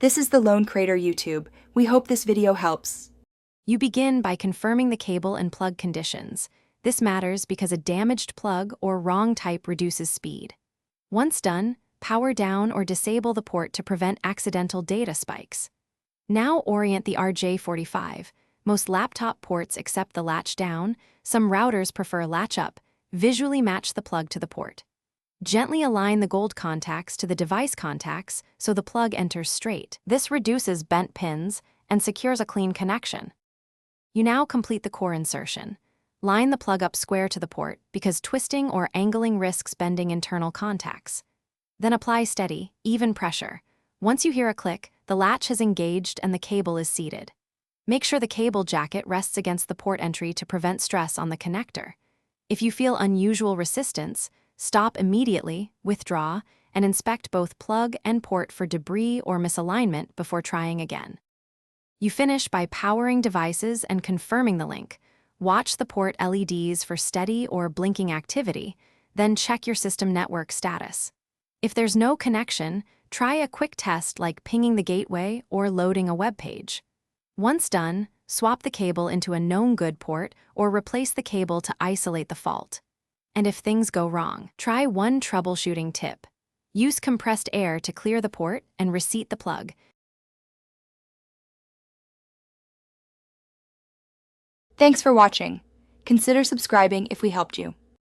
This is the Lone Crater YouTube. We hope this video helps. You begin by confirming the cable and plug conditions. This matters because a damaged plug or wrong type reduces speed. Once done, power down or disable the port to prevent accidental data spikes. Now orient the RJ45. Most laptop ports accept the latch down, some routers prefer latch up. Visually match the plug to the port. Gently align the gold contacts to the device contacts so the plug enters straight. This reduces bent pins and secures a clean connection. You now complete the core insertion. Line the plug up square to the port because twisting or angling risks bending internal contacts. Then apply steady, even pressure. Once you hear a click, the latch has engaged and the cable is seated. Make sure the cable jacket rests against the port entry to prevent stress on the connector. If you feel unusual resistance, stop immediately, withdraw, and inspect both plug and port for debris or misalignment before trying again. You finish by powering devices and confirming the link. Watch the port LEDs for steady or blinking activity, then check your system network status. If there's no connection, try a quick test like pinging the gateway or loading a web page. Once done, swap the cable into a known good port or replace the cable to isolate the fault. And if things go wrong, try one troubleshooting tip. Use compressed air to clear the port and reseat the plug. Thanks for watching. Consider subscribing if we helped you.